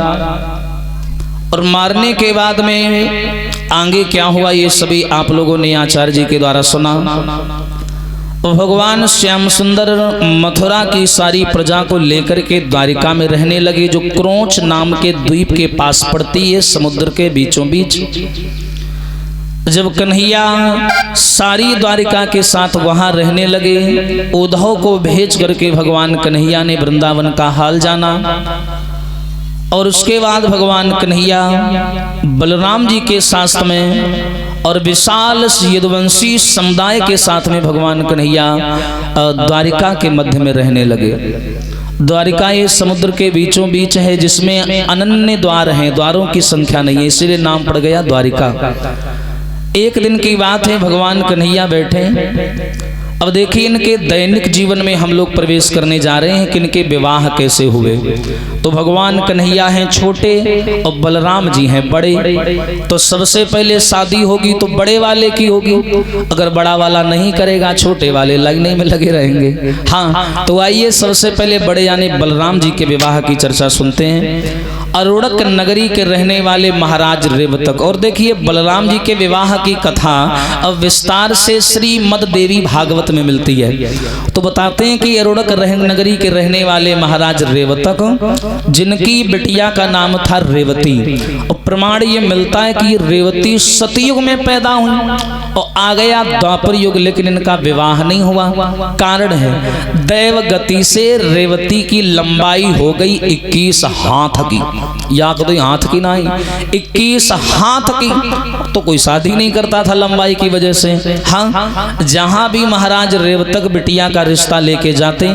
और मारने के बाद में आगे क्या हुआ ये सभी आप लोगों ने आचार्य जी के द्वारा सुना। भगवान श्याम सुंदर मथुरा की सारी प्रजा को लेकर के द्वारिका में रहने लगे, जो क्रोंच नाम के द्वीप के पास पड़ती है, समुद्र के बीचों बीच। जब कन्हैया सारी द्वारिका के साथ वहां रहने लगे, उद्धव को भेज करके भगवान कन्हैया ने वृंदावन का हाल जाना। और उसके बाद भगवान कन्हैया बलराम जी के साथ में और विशाल यदुवंशी समुदाय के साथ में भगवान कन्हैया द्वारिका के मध्य में रहने लगे। द्वारिका ये समुद्र के बीचों बीच है, जिसमें अनन्य द्वार हैं, द्वारों की संख्या नहीं है, इसीलिए नाम पड़ गया द्वारिका। एक दिन की बात है, भगवान कन्हैया बैठे। अब देखिए इनके दैनिक जीवन में हम लोग प्रवेश करने जा रहे हैं कि इनके विवाह कैसे हुए। तो भगवान कन्हैया हैं छोटे और बलराम जी हैं बड़े। तो सबसे पहले शादी होगी तो बड़े वाले की होगी, अगर बड़ा वाला नहीं करेगा छोटे वाले लगने में लगे रहेंगे। हाँ, तो आइए सबसे पहले बड़े यानी बलराम जी के विवाह की चर्चा सुनते हैं। अरोड़क नगरी के रहने वाले महाराज रेवतक। और देखिए बलराम जी के विवाह की कथा अब विस्तार से श्रीमद देवी भागवत में मिलती है। तो बताते हैं कि अरोड़क नगरी के रहने वाले महाराज रेवतक, जिनकी बिटिया का नाम था रेवती। और प्रमाण ये मिलता है कि रेवती सतयुग में पैदा हुई और आ गया द्वापर युग, लेकिन इनका विवाह नहीं हुआ। कारण है दैव गति से रेवती की लंबाई हो गई 21 हाथ की, या कोई हाथ की नहीं 21 हाथ की। तो कोई शादी नहीं करता था लंबाई की वजह से। हाँ, जहां भी महाराज रेवतक बिटिया का रिश्ता लेके जाते,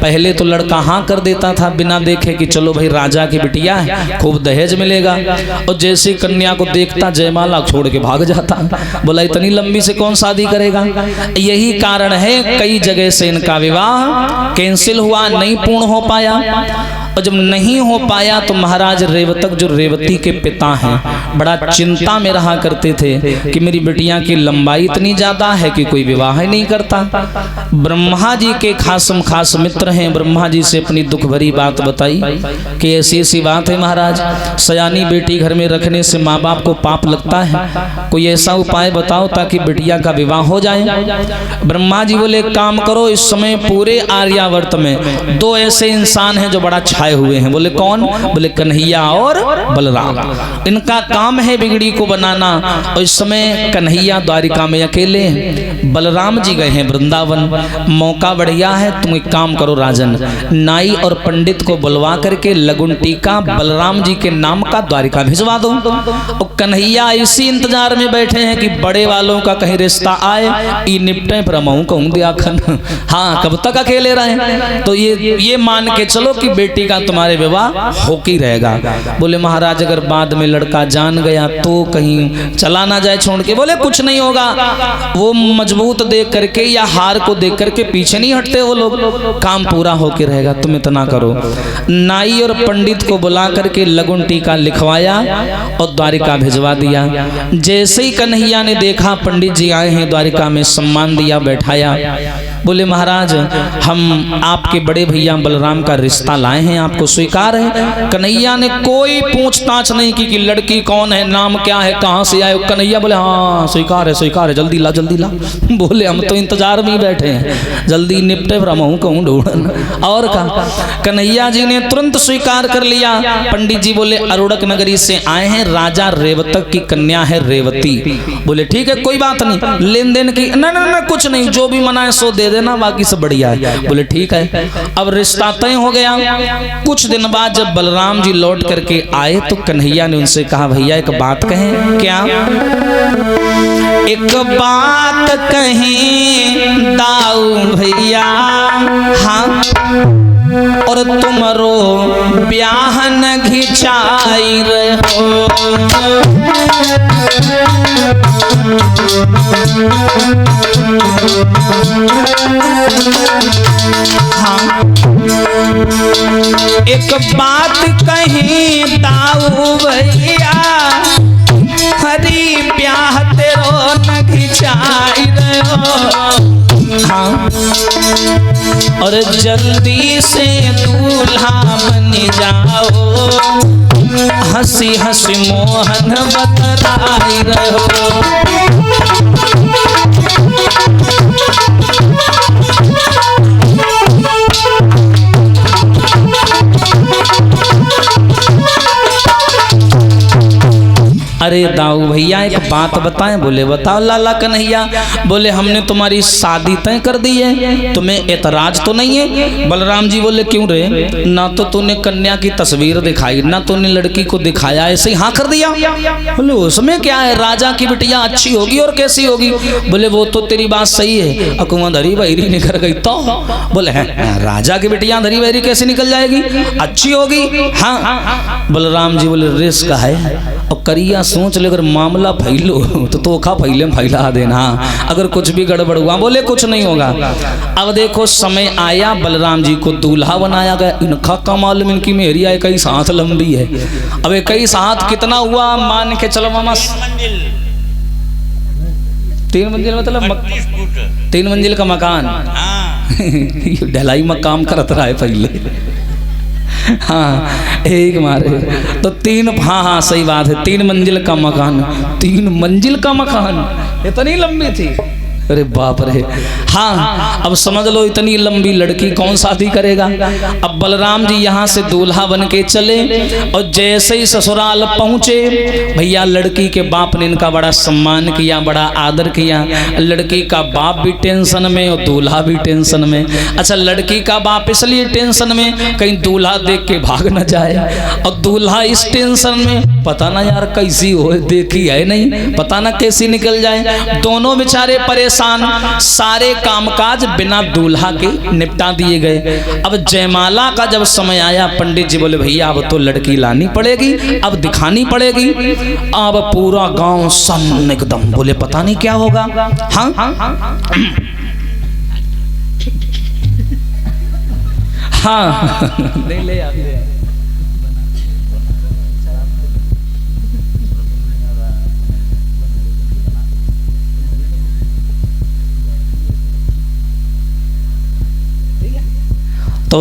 पहले तो लड़का हाँ कर देता था बिना देखे कि चलो भाई राजा की बिटिया है, खूब दहेज मिलेगा। और जैसे कन्या को देखता जयमाला छोड़ के भाग जाता, बोला इतनी लंबी से कौन शादी करेगा। यही कारण है कई जगह से इनका विवाह कैंसिल हुआ, नहीं पूर्ण हो पाया। और जब नहीं हो पाया तो महाराज रेवतक जो रेवती के पिता हैं बड़ा चिंता में रहा करते थे कि मेरी बिटिया की लंबाई इतनी ज्यादा है कि कोई विवाह ही नहीं करता। ब्रह्मा जी के खासम खास मित्र हैं, ब्रह्मा जी से अपनी दुख भरी बात बताई कि ऐसी ऐसी बात है महाराज, सयानी बेटी घर में रखने से माँ बाप को पाप लगता है, कोई ऐसा उपाय बताओ ताकि बिटिया का विवाह हो जाए। ब्रह्मा जी बोले काम करो, इस समय पूरे आर्यावर्त में 2 ऐसे इंसान हैं जो बड़ा छाए हुए हैं। बोले कौन? बोले कन्हैया और बलराम। इनका काम है बिगड़ी को बनाना। और इस समय कन्हैया द्वारिका में अकेले हैं, बलराम जी गए हैं वृंदावन। मौका बढ़िया है, तुम एक काम करो राजन, नाई और पंडित को बुलवा करके लगुन टीका बलराम जी के नाम का द्वारिका भिजवा दो। और कन्हैया इसी इंतजार में बैठे हैं कि बड़े वालों का कहीं रिश्ता आए, ई निपटे प्रमऊ कहूं दिया खन। हाँ, कब तक अकेले रहे। तो ये मान के चलो कि बेटी का तुम्हारे विवाह होके ही रहेगा। बोले महाराज अगर बाद में लड़का जान गया तो कहीं चला ना जाए छोड़ के। बोले कुछ नहीं होगा, वो मजबूत देख करके या हार को देख करके पीछे नहीं हटते वो लोग, काम पूरा होके रहेगा, तुम इतना करो। नाई और पंडित को बुला करके लगुन टीका लिखवाया और द्वारिका भिजवा दिया। जैसे ही कन्हैया ने देखा पंडित जी आए हैं द्वारिका में, सम्मान दिया, बैठाया। बोले महाराज हम आपके बड़े भैया बलराम का रिश्ता लाए हैं, आपको स्वीकार है? कन्हैया ने कोई पूछताछ नहीं की कि लड़की कौन है, नाम क्या है, कहां से आए। कन्हैया बोले हाँ स्वीकार है, जल्दी ला जल्दी ला। बोले हम तो इंतजार में बैठे हैं, जल्दी निपटे ब्रह्मऊ कहूं ढूंढन। और कहा कन्हैया जी ने तुरंत स्वीकार कर लिया। पंडित जी बोले अरोड़क नगरी से आए हैं, राजा रेवतक की कन्या है रेवती। बोले ठीक है कोई बात नहीं, लेन देन की ना कुछ नहीं, जो भी मना है सो दे देना, बाकी सब बढ़िया है। बोले ठीक है। अब रिश्ता तय हो गया। कुछ दिन बाद जब बलराम जी लौट करके आए तो कन्हैया ने उनसे कहा भैया एक बात कहें। क्या? एक बात कहें दाऊ भैया, हाँ, और तुमरो ब्याह न घिचाई रहो। हाँ, एक बात कहीं दाऊ भैया, हरी ब्याह तेरो न घिचाई रहो। हाँ, और जल्दी से दूल्हा बन जाओ, हंसी हंसी मोहन बतराई रहो। अरे दाऊ भैया एक बात बताएं। बोले बताओ लाला कन्हैया। बोले हमने तुम्हारी शादी तय कर दी है, तुम्हें एतराज तो नहीं है? बलराम जी बोले क्यों रे? ना तो तूने कन्या की तस्वीर दिखाई, ना तूने लड़की को दिखाया, ऐसे ही हाँ कर दिया। बोले उसमें क्या है, राजा की बिटिया अच्छी होगी और कैसी होगी? बोले वो तो तेरी बात सही है, अकुआ धरी बहरी निकल गई तो। बोले राजा की बिटिया धरी बहरी कैसे निकल जाएगी, अच्छी होगी। हाँ बलराम जी बोले रिस्क है और करिया सोच ले, अगर मामला फैलो तो तोखा फैले में फैला देना, अगर कुछ भी गड़बड़ हुआ। बोले कुछ नहीं होगा। अब देखो समय आया, बलराम जी को दूल्हा बनाया गया। इनका कमाल में इनकी मेहरिया एक ही साथ लंबी है। अब एक ही साथ कितना हुआ, मान के चलो मामा 3 मंजिल मतलब 3 मंजिल का मकान। ढलाई में काम करता रहा है पहले। हाँ एक मारे तो 3, हाँ सही बात है, 3 मंजिल का मकान। 3 मंजिल का मकान, इतनी लंबी थी। अरे बाप रे। हाँ अब समझ लो इतनी लंबी लड़की कौन शादी करेगा। अब बलराम जी यहाँ से दूल्हा बन के चले और जैसे ही ससुराल पहुँचे, भैया लड़की के बाप ने इनका बड़ा सम्मान किया, बड़ा आदर किया। लड़की का बाप भी टेंशन में और दूल्हा भी टेंशन में। अच्छा लड़की का बाप इसलिए टेंशन में कहीं दूल्हा देख के भाग न जाए, और दूल्हा इस टेंशन में पता ना यार कैसी हो, देखी है नहीं, पता ना कैसी निकल जाए। दोनों बेचारे परेशान। सारे कामकाज बिना दूल्हा के निपटा दिए गए। अब जयमाला का जब समय आया, पंडित जी बोले भैया अब तो लड़की लानी पड़ेगी, अब दिखानी पड़ेगी। अब पूरा गांव सम एकदम बोले पता नहीं क्या होगा। हाँ हाँ ले आते। तो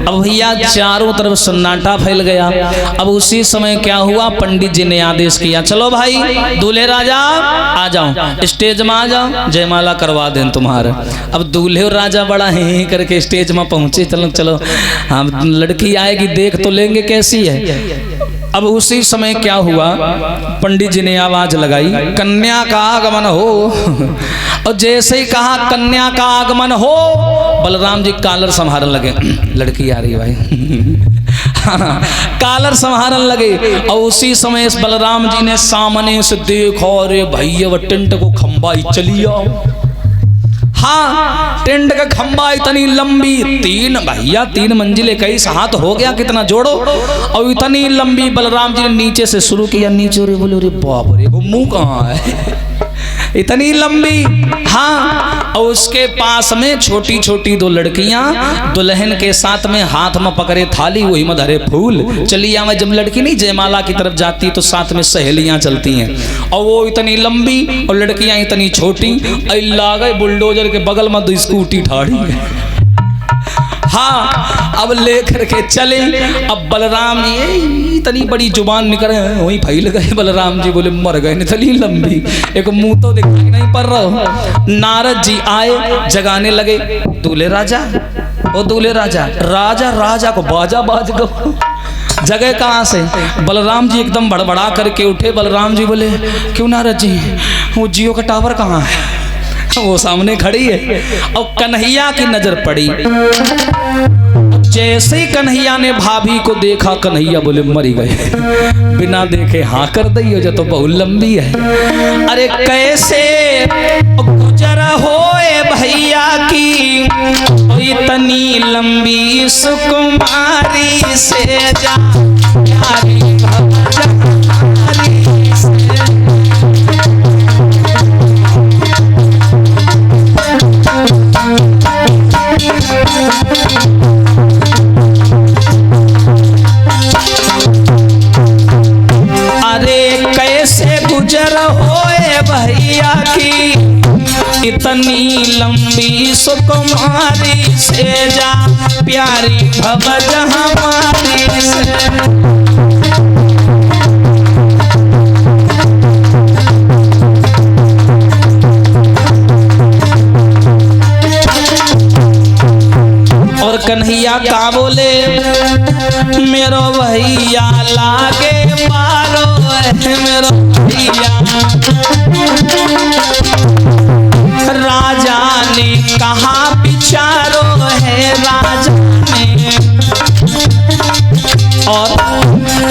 अब भैया चारों तरफ सन्नाटा फैल गया। अब उसी समय क्या हुआ, पंडित जी ने आदेश किया चलो भाई दूल्हे राजा आ जाओ, स्टेज में आ जाओ, जयमाला करवा दें तुम्हारा। अब दूल्हे और राजा बड़ा ही करके स्टेज में पहुंचे। चलो चलो हम लड़की आएगी देख तो लेंगे कैसी है। अब उसी समय क्या हुआ, पंडित जी ने आवाज लगाई कन्या का आगमन हो। और जैसे ही कहा कन्या का आगमन हो, बलराम जी कालर संभारन लगे। लड़की आ रही भाई। कालर संभारन लगे। और उसी समय इस बलराम जी ने सामने से देखो, रे भैया वो टेंट को खंबा ही चली आओ। हाँ टेंट का खंबा इतनी लंबी, 3 मंजिल कई हाथ हो गया, कितना जोड़ो। और इतनी लंबी बलराम जी ने नीचे से शुरू किया, नीचे रे बोले रे बाप रे वो मुंह कहाँ है, इतनी लंबी। हाँ और उसके पास में छोटी छोटी 2 लड़कियां दुल्हन के साथ में हाथ में पकड़े थाली, वही में धरे फूल। चलिए मैं जब लड़की नहीं जयमाला की तरफ जाती तो साथ में सहेलियां चलती हैं, और वो इतनी लंबी और लड़कियां इतनी छोटी। अल्लाह गए बुलडोजर के बगल में 2 स्कूटी ठाड़ी है। हाँ अब लेकर के चले। अब बलराम जी इतनी बड़ी जुबान निकल वही फैल गए। बलराम जी बोले मर गए, इतनी लंबी, एक मुंह तो दिखाई नहीं पड़ रहा। नारद जी आए, जगाने लगे दूल्हे राजा, ओ दूल्हे राजा। राजा को बाजा बाज गो, जगह कहाँ से? बलराम जी एकदम बड़बड़ा करके उठे। बलराम जी बोले क्यों नारद जी, वो जियो का टावर कहाँ है? वो सामने खड़ी है। और कन्हैया की नजर पड़ी। जैसे ही कन्हैया ने भाभी को देखा, कन्हैया बोले मरी गए, बिना देखे हाँ कर दी हो, जो तो बहुत लंबी है। अरे कैसे गुजर होए भैया की इतनी लंबी सुकुमारी से जा प्यारी गुजर होए भैया की इतनी लंबी सुकुमारी से जा प्यारी भवज हमारी से। का लागे मारो है मेरा भैया। राजा ने कहा विचारो है राजा ने, और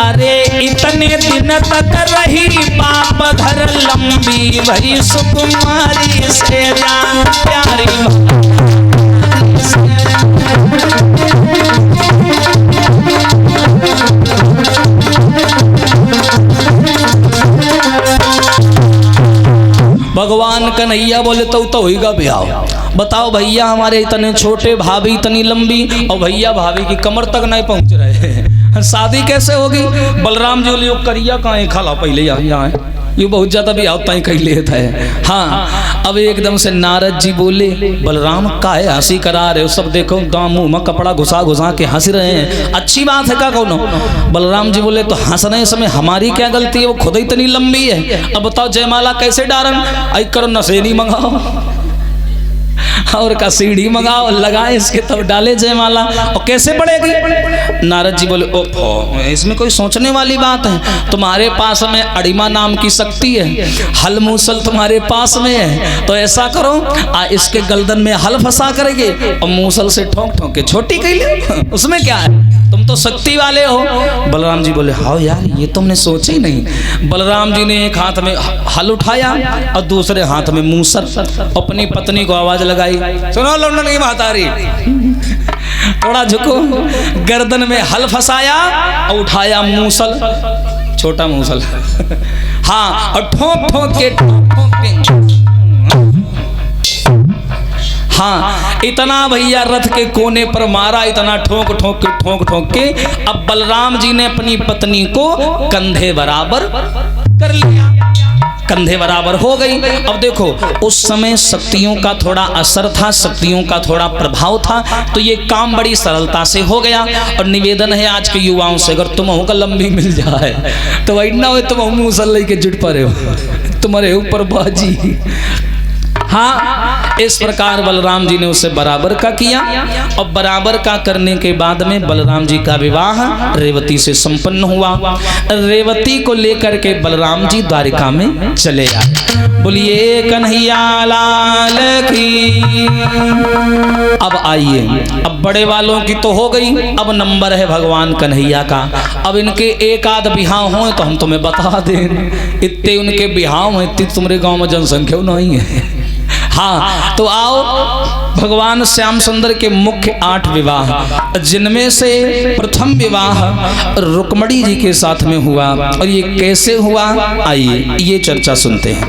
अरे इतने दिन तक रही बाप धर लंबी भई सुकुमारी से जान प्यारी भगवान कन्हैया बोले तो होगा ब्याह। बताओ भैया हमारे इतने छोटे, भाभी इतनी लंबी, और भैया भाभी की कमर तक नहीं पहुंच रहे हैं, शादी कैसे होगी? बलराम जी बोले करिया कहाँ खाला पहले यहाँ है, ये बहुत ज्यादा भी आता ही कहीं लेता है। हाँ, अब एकदम से नारद जी बोले बलराम काहे हंसी करा रहे हो, सब देखो दाम मुंह में कपड़ा घुसा घुसा के हंस रहे हैं, अच्छी बात है क्या कौनो? बलराम जी बोले तो हंसने समय हमारी क्या गलती है, वो खुद ही इतनी लंबी है। अब बताओ जयमाला कैसे डारन? आई करो नसेनी मंगाओ और का सीढ़ी मंगाओ, लगाए इसके तब डाले जयमाला, और कैसे पड़ेगी? नारद जी बोले ओफो, इसमें कोई सोचने वाली बात है? तुम्हारे पास में अड़िमा नाम की शक्ति है, हल मूसल तुम्हारे पास में है, तो ऐसा करो इसके गर्दन में हल फंसा करेंगे और मूसल से ठोक ठोक के छोटी कर ले, उसमें क्या है, तुम तो शक्ति वाले हो। बलराम जी बोले हाँ यार ये तुमने सोचा ही नहीं। बलराम जी ने एक हाथ में हल उठाया और दूसरे हाथ में मूसल, अपनी पत्नी को आवाज लगाई, सुनो लंदन की महतारी, थोड़ा झुको, गर्दन में हल फंसाया और उठाया मूसल, छोटा मूसल हाँ, और ठोक ठोक के हाँ, इतना भैया रथ के कोने पर मारा, इतना ठोक ठोक के अब बलराम जी ने अपनी पत्नी को कंधे बराबर कर लिया, कंधे बराबर हो गई। अब देखो उस समय शक्तियों का थोड़ा असर था, शक्तियों का थोड़ा प्रभाव था, तो ये काम बड़ी सरलता से हो गया। और निवेदन है आज के युवाओं से, अगर तुम हो का लंबी मिल जाए तो वही ना हो तुम मूसल लेके जुट पड़े हो, तुम्हारे ऊपर बाजी। हाँ, इस प्रकार बलराम जी ने उसे बराबर का किया, और बराबर का करने के बाद में बलराम जी का विवाह रेवती से संपन्न हुआ। रेवती को लेकर के बलराम जी द्वारिका में चले आए। बोलिए कन्हैया लाल की। अब आइए, अब बड़े वालों की तो हो गई, अब नंबर है भगवान कन्हैया का। अब इनके एक आध बिहाव हो तो हम तुम्हें बता दें, इतने उनके बिहाव हैं, इतनी तुम्हारे गांव में जनसंख्या नहीं है। हाँ, तो आओ, भगवान श्याम सुंदर के मुख्य 8 विवाह, जिनमें से प्रथम विवाह रुक्मणी जी के साथ में हुआ, और ये कैसे हुआ आइए ये चर्चा सुनते हैं।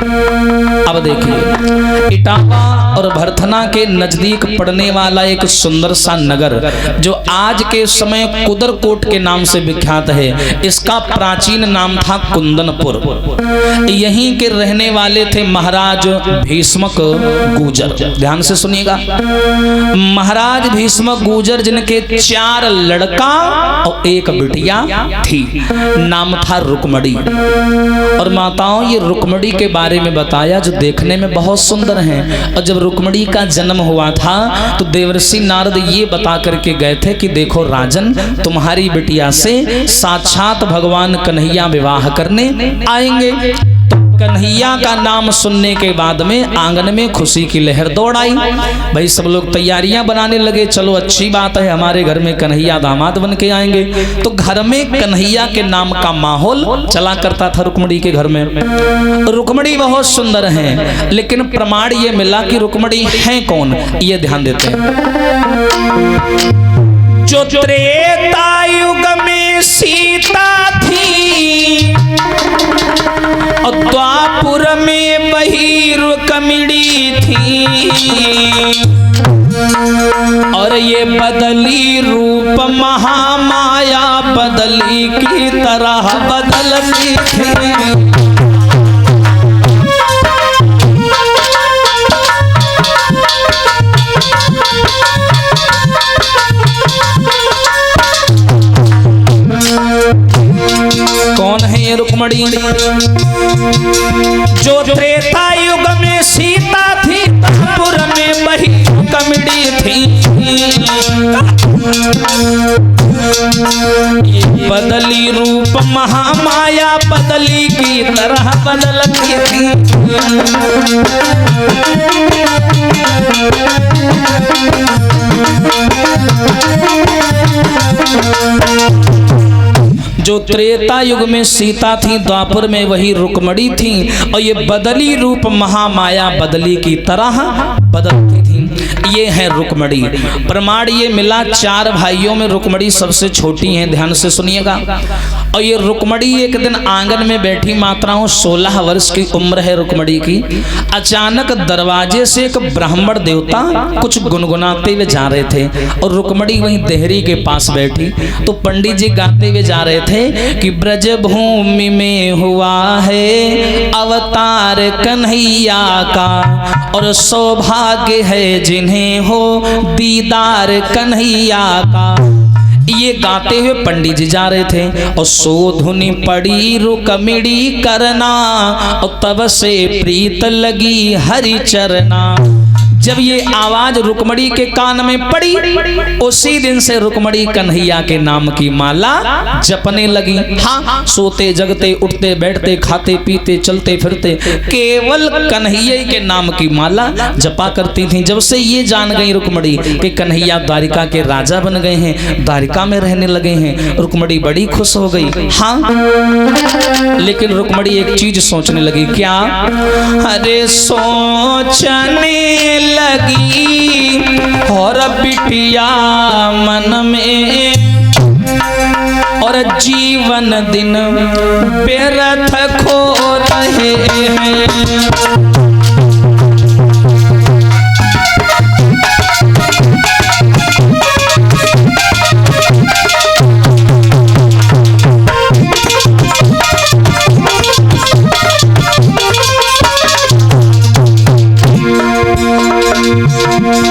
अब देखिए, इटावा और भरथना के नजदीक पड़ने वाला एक सुंदर सा नगर जो आज के समय कुदरकोट के नाम से विख्यात है, इसका प्राचीन नाम था कुंदनपुर। यहीं के रहने वाले थे महाराज भीष्मक गुजर। ध्यान से सुनिएगा, महाराज भीष्मक गुजर जिनके 4 लड़का और 1 बिटिया थी, नाम था रुक्मणी। और माताओं, ये रुक्मणी के बारे में बताया जो देखने में बहुत सुंदर हैं। और जब रुक्मणी का जन्म हुआ था तो देवर्षि नारद ये बता करके गए थे कि देखो राजन, तुम्हारी बिटिया से साक्षात भगवान कन्हैया विवाह करने आएंगे। कन्हैया का नाम सुनने के बाद में आंगन में खुशी की लहर दौड़ आई। भाई सब लोग तैयारियां बनाने लगे, चलो अच्छी बात है, हमारे घर में कन्हैया दामाद बन के आएंगे। तो घर में कन्हैया के नाम का माहौल चला करता था रुक्मणी के घर में। रुक्मणी बहुत सुंदर हैं, लेकिन प्रमाण ये मिला कि रुक्मणी है कौन, ये ध्यान देते हैं। जो त्रेता युग में सीता थी और द्वापुर में वही रुक्मिणी थी, और ये बदली रूप महामाया बदली की तरह बदलती थी। कौन है ये रुक्मणी? जो त्रेता युग में सीता थी, द्वापर में वही रुक्मिणी थी। ये बदली रूप महामाया बदली की तरह बदलती थी। जो त्रेता युग में सीता थी, द्वापर में वही रुक्मणी थी, और ये बदली रूप महामाया बदली की तरह बदलती थी। ये है रुक्मणी। प्रमाण ये मिला 4 भाइयों में रुक्मणी सबसे छोटी हैं, ध्यान से सुनिएगा। और ये रुक्मणी एक दिन आंगन में बैठी, मात्राओं 16 वर्ष की उम्र है रुक्मणी की। अचानक दरवाजे से एक ब्राह्मण देवता कुछ गुनगुनाते हुए जा रहे थे, और रुक्मणी वहीं देहरी के पास बैठी। तो पंडित जी गाते हुए जा रहे थे कि ब्रज भूमि में हुआ है अवतार कन्हैया का, और सौभाग्य है जिन्हें हो दीदार कन्हैया का। ये गाते हुए पंडित जी जा रहे थे, और सो धुनी पड़ी रुक्मिणी करना, और तब से प्रीत लगी हरि चरना। जब ये आवाज रुक्मणी के कान में पड़ी, उसी दिन से रुक्मणी कन्हैया के नाम की माला जपने लगी। हाँ, सोते जगते उठते बैठते खाते पीते चलते फिरते केवल कन्हैया के नाम की माला जपा करती थी। जब से ये जान गई रुक्मणी कि कन्हैया द्वारिका के राजा बन गए हैं, द्वारिका में रहने लगे हैं, रुक्मणी बड़ी खुश हो गई। हाँ, लेकिन रुक्मणी एक चीज सोचने लगी। क्या? अरे सोचने लगी और बिटिया मन में, और जीवन दिन व्यर्थ खो रहे हैं।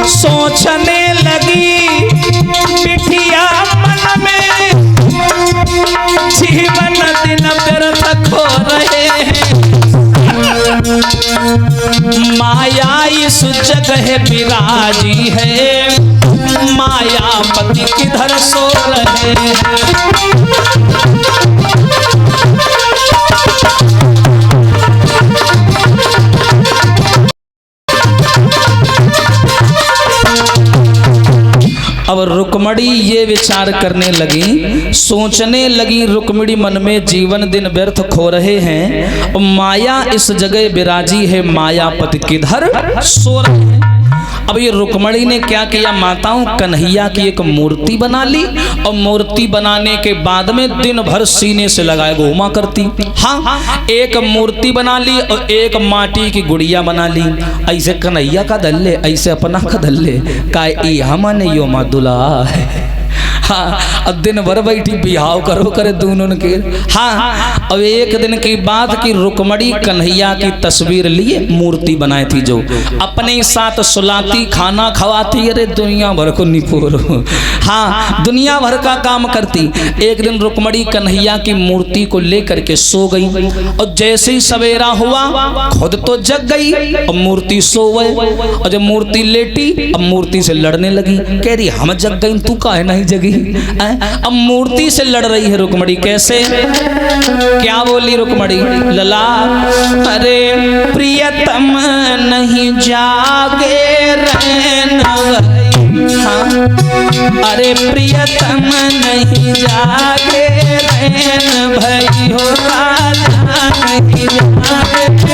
सोचने लगी बिटिया मन में, जीवन दिन व्यर्थ खो रहे हैं। माया इस जगह विराजी है, मायापति किधर सो रहे हैं। अब रुक्मणी ये विचार करने लगी, सोचने लगी रुक्मणी मन में, जीवन दिन व्यर्थ खो रहे हैं, माया इस जगह विराजी है, मायापति किधर सो रहे हैं। अब ये रुक्मणी ने क्या किया, माताओं, कन्हैया की एक मूर्ति बना ली, और मूर्ति बनाने के बाद में दिन भर सीने से लगाए घूमा करती। हाँ, एक मूर्ति बना ली और एक माटी की गुड़िया बना ली। ऐसे कन्हैया का दल्ले, ऐसे अपना का दल्ले का हमने यो मादुला है। हाँ, अब दिन भर बैठी बिहाव करो करे दोनों के। हाँ, अब एक दिन की बात की रुक्मणी कन्हैया की तस्वीर लिए मूर्ति बनाई थी, जो अपने साथ सुलाती, खाना खवाती, अरे दुनिया भर को निपुर। हाँ, दुनिया भर का काम करती। एक दिन रुक्मणी कन्हैया की मूर्ति को लेकर के सो गई, और जैसे ही सवेरा हुआ खुद तो जग गई और मूर्ति सो गई। और जब मूर्ति लेटी, अब मूर्ति से लड़ने लगी, कह रही हम जग गई, तू काहे नहीं जगी। अब मूर्ति से लड़ रही है रुक्मणी। कैसे? क्या बोली रुक्मणी? लला, अरे प्रियतम नहीं जागे रहना भाई। हाँ, अरे प्रियतम नहीं जागे रहना भाई, हो राजा नहीं जागे।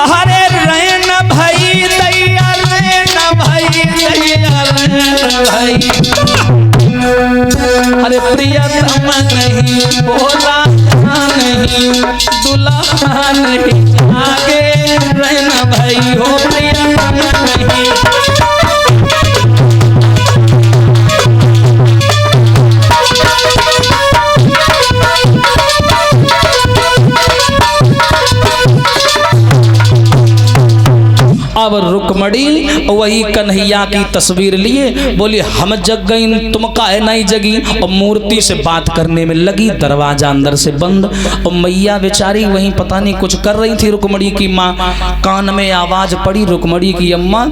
अरे रैन भाई दैया, रैन भाई दैया, रैन भाई। अरे प्रियतम नहीं, बोला नहीं, दुल्हा नहीं जागे, रैन भाई हो प्रियतम नहीं। अब रुक्मणी वही कन्हैया की तस्वीर लिए बोली हम जग गई तुम काहे नहीं जगी, और मूर्ति से बात करने में लगी। दरवाजा अंदर से बंद और मैया बेचारी वहीं पता नहीं कुछ कर रही थी। रुक्मणी की माँ कान में आवाज पड़ी, रुक्मणी की अम्मा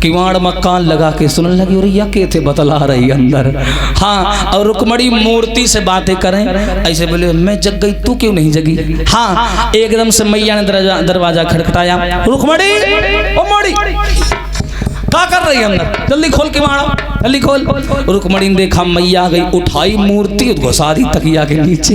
किवाड़ में कान लगा के सुनने लगी और या के थे बतला रही अंदर। हाँ, और रुक्मणी मूर्ति से बातें करें ऐसे बोले मैं जग गई तू क्यों नहीं जगी। हाँ, एकदम से मैया ने दरवाजा खटखटाया, रुक्मणी ओ मोड़ी क्या कर रही है अंदर, जल्दी खोल के मारो, जल्दी खोल। रुक्मणी ने देखा मैया गई, उठाई मूर्ति घुसा दी तकिया के नीचे।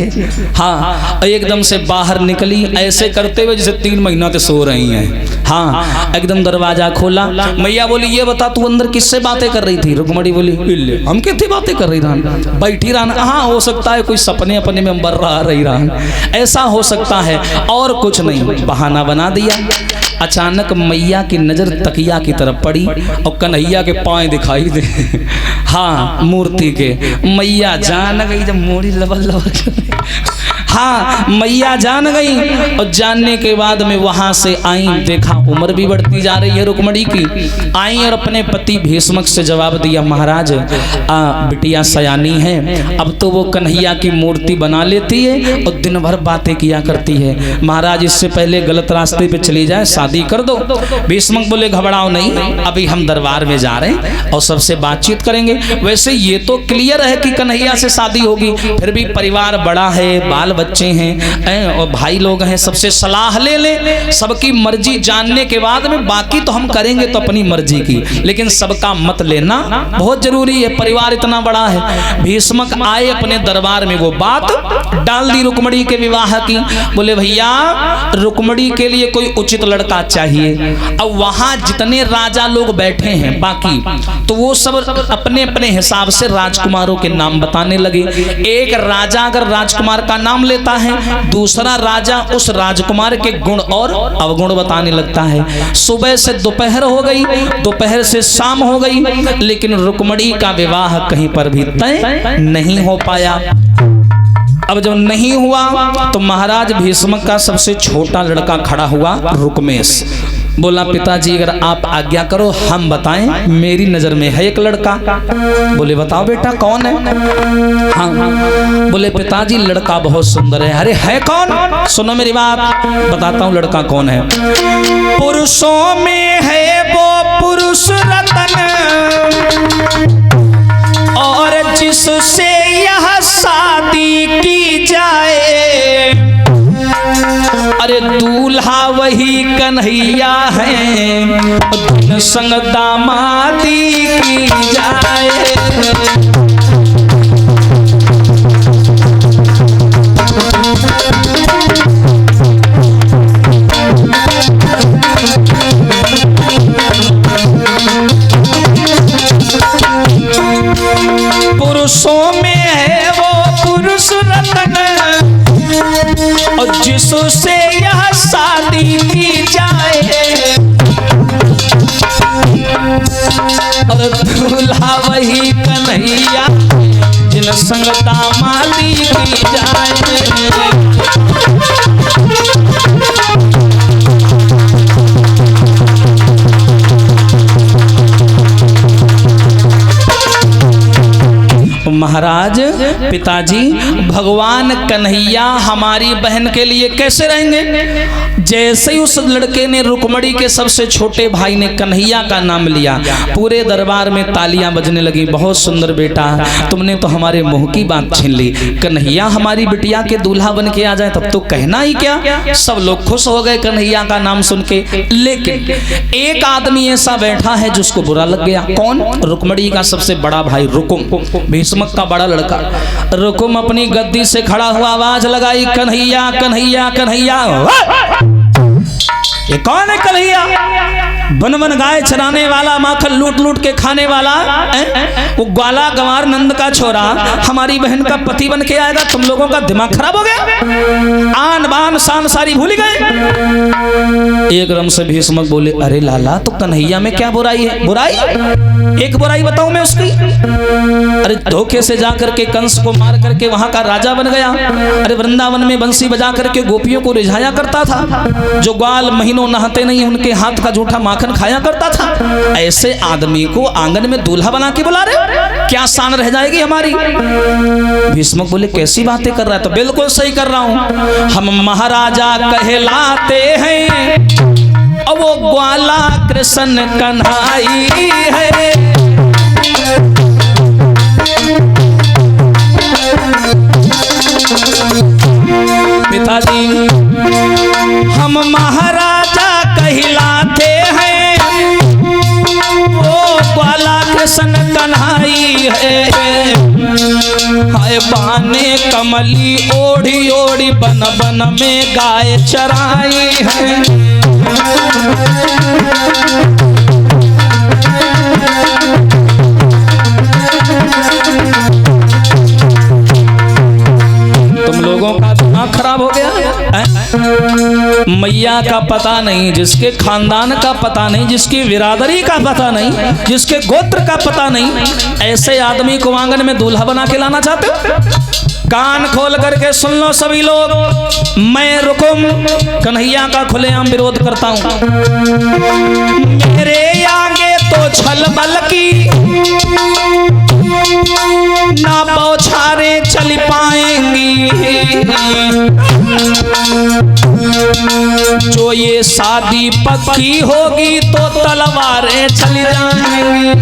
हाँ, एकदम से बाहर निकली ऐसे करते हुए जैसे 3 महीना से सो रही हैं। हाँ, एकदम दरवाजा खोला। मैया बोली ये बता तू अंदर किससे बातें कर रही थी। रुक्मणी बोली हम कितनी बातें कर रही रहन, बैठी रहन। हाँ, हो सकता है कोई सपने अपने में बर रही रहन, ऐसा हो सकता है और कुछ नहीं, बहाना बना दिया। अचानक मैया की नजर तकिया की तरफ पड़ी और कन्हैया के पांव दिखाई दे। हाँ, मूर्ति के। मैया जान गई जब मोड़ी लबल हाँ, मैया जान गई और जानने के बाद में वहां से आई, देखा उम्र भी बढ़ती जा रही है रुक्मणी की। आई और अपने पति भीष्मक से जवाब दिया महाराज बिटिया सयानी है, अब तो वो कन्हैया की मूर्ति बना लेती है और दिन भर बातें किया करती है। महाराज इससे पहले गलत रास्ते पे चली जाए, शादी कर दो। भीष्मक बोले घबराओ नहीं, अभी हम दरबार में जा रहे हैं और सबसे बातचीत करेंगे। वैसे ये तो क्लियर है कि कन्हैया से शादी होगी, फिर भी परिवार बड़ा है, बाल बच्चे हैं और भाई लोग हैं, सबसे सलाह ले ले, सबकी मर्जी जानने के बाद में बाकी तो हम करेंगे तो अपनी मर्जी की, लेकिन सबका मत लेना बहुत जरूरी है, परिवार इतना बड़ा है। भीष्मक आए अपने दरबार में, वो बात डाल दी रुक्मणी के विवाह की। बोले भैया रुक्मणी के लिए कोई उचित लड़का चाहिए। अब वहां जितने राजा लोग बैठे हैं बाकी तो वो सब अपने अपने हिसाब से राजकुमारों के नाम बताने लगे। एक राजा अगर राजकुमार का नाम लेता है, दूसरा राजा उस राजकुमार के गुण और अवगुण बताने लगता है। सुबह से दोपहर हो गई, दोपहर से शाम हो गई, लेकिन रुक्मणी का विवाह कहीं पर भी तय नहीं हो पाया। अब जब नहीं हुआ तो महाराज भीष्मक का सबसे छोटा लड़का खड़ा हुआ, रुक्मेश। बोला पिताजी अगर आप आज्ञा करो हम बताएं, मेरी नजर में है एक लड़का। बोले बताओ बेटा कौन है। हाँ, बोले पिताजी लड़का बहुत सुंदर है। अरे है कौन, सुनो मेरी बात, बताता हूँ लड़का कौन है। पुरुषों में है वो पुरुष रतन, और जिससे यह शादी की जाए, अरे दूल्हा वही कन्हैया है, दिन संग दामादी की जाए। पुरुषों में है वो पुरुष रतन, और जिससे यह शादी की जाए, और दूल्हा वही कन्हैया जिन संग दामादी की जाए। महाराज पिताजी भगवान कन्हैया हमारी बहन के लिए कैसे रहेंगे। जैसे ही उस लड़के ने रुक्मणी के सबसे छोटे भाई ने कन्हैया का नाम लिया, पूरे दरबार में तालियां बजने लगी। बहुत सुंदर बेटा, तुमने तो हमारे मुंह की बात छीन ली। कन्हैया हमारी बिटिया के दूल्हा बन के आ जाए तब तो कहना ही क्या। सब लोग खुश हो गए कन्हैया का नाम सुन के। लेकिन एक आदमी ऐसा बैठा है जिसको बुरा लग गया। कौन? रुक्मणी का सबसे बड़ा भाई रुकुम, भीष्मक का बड़ा लड़का। रुकुम अपनी गद्दी से खड़ा हुआ आवाज लगाई, कन्हैया कन्हैया कन्हैया। ये कौन है कन्हैया? वन वन गाय चराने वाला, माखन लूट लूट के खाने वाला, वो ग्वाला गंवार नंद का छोरा हमारी बहन का पति बन के आएगा। तुम लोगों का दिमाग खराब हो गया, आन बान शान सारी भूल गए। एकदम से भीष्मक बोले, अरे लाला तो कन्हैया में क्या बुराई है? बुराई? एक बुराई बताऊं मैं उसकी। अरे धोखे से जाकर के कंस को मार करके वहां का राजा बन गया। अरे वृंदावन में बंसी बजा करके गोपियों को रिझाया करता था। जो ग्वाल महीनों नहाते नहीं उनके हाथ का जूठा माखन माखन खाया करता था। ऐसे आदमी को आंगन में दूल्हा बना के बुला रहे, क्या शान रह जाएगी हमारी। भीष्मक बोले कैसी बातें कर रहा है? तो बिल्कुल सही कर रहा हूं, हम महाराजा कहलाते हैं और वो ग्वाला कृष्ण कन्हाई है। पिताजी हम महाराजा कहलाते हैं, वो ग्वाला कृष्ण कन्हाई है। हाय बाने कमली ओढ़ी ओढ़ी बन बन में गाय चराई है। तुम लोगों का दिमाग खराब हो गया है? मैया का पता नहीं, जिसके खानदान का पता नहीं, जिसकी बिरादरी का पता नहीं, जिसके गोत्र का पता नहीं, ऐसे आदमी को आंगन में दूल्हा बना के लाना चाहते हो? कान खोल करके सुन लो सभी लोग, मैं रुकुम कन्हैया का खुलेआम विरोध करता हूं। मेरे आगे तो छल बल की ना बौछारे चल पाएंगी, जो ये शादी पक्की होगी तो तलवारें चली जाएंगी।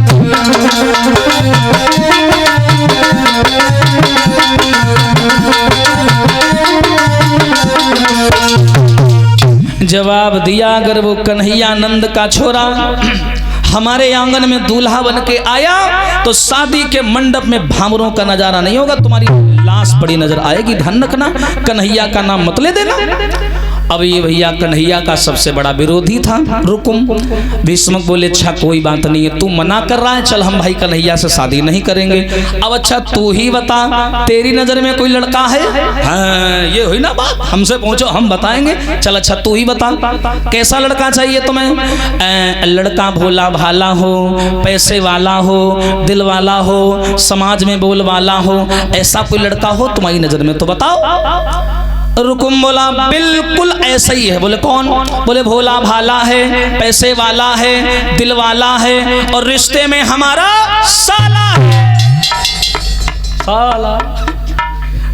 जवाब दिया, अगर वो कन्हैया नंद का छोरा हमारे आंगन में दूल्हा बन के आया तो शादी के मंडप में भामरों का नजारा नहीं होगा, तुम्हारी लाश पड़ी नजर आएगी। ध्यान रखना, कन्हैया का नाम मत ले देना। अब ये भैया कन्हैया का सबसे बड़ा विरोधी था रुकुम। भीष्मक बोले अच्छा कोई बात नहीं है, तू मना कर रहा है, चल हम भाई कन्हैया से शादी नहीं करेंगे। अब अच्छा तू ही बता, तेरी नजर में कोई लड़का है? हाँ, ये हुई ना बात, हमसे पूछो हम बताएंगे। चल अच्छा तू ही बता, कैसा लड़का चाहिए तुम्हें? लड़का भोला भाला हो, पैसे वाला हो, दिल वाला हो, समाज में बोल वाला हो, ऐसा कोई लड़का हो तुम्हारी नजर में तो बताओ। रुकुम बोला बिल्कुल ऐसा ही है। बोले कौन? बोले भोला भाला है, पैसे वाला है, दिल वाला है और रिश्ते में हमारा साला है। साला?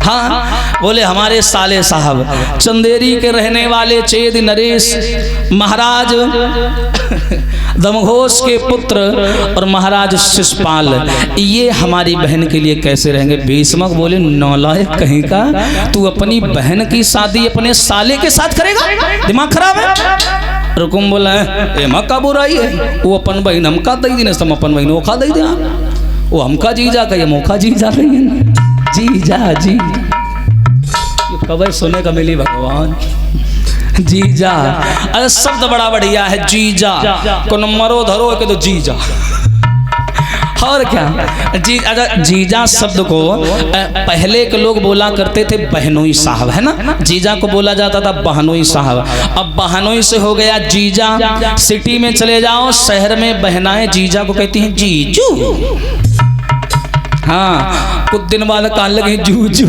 हाँ, बोले हमारे साले साहब चंदेरी के रहने वाले चेद नरेश महाराज दमघोष के पुत्र और महाराज शिषपाल, ये हमारी बहन के लिए कैसे रहेंगे? भीष्मक बोले नौलायक कहीं का, तू अपनी बहन की शादी अपने साले के साथ करेगा? दिमाग खराब है? रुकुम बोला ए मक्का बुराई है, वो अपन बहन हमका दई दी, हम अपन बहन ओखा दई दे, वो हमका जीजा का ये मौका जीजा कही है। जीजा जी कब सुने का मिली भगवान। जीजा, अरे शब्द बड़ा बढ़िया है जीजा, को मरो धरो के तो जीजा, और क्या जी। अगर जीजा शब्द को पहले के लोग बोला करते थे बहनोई साहब, है ना, जीजा को बोला जाता था बहनोई साहब। अब बहनोई से हो गया जीजा। सिटी में चले जाओ, शहर में बहनाएं जीजा को कहती हैं जीजू। हाँ, कुछ दिन बाद कहने लगे जूजू।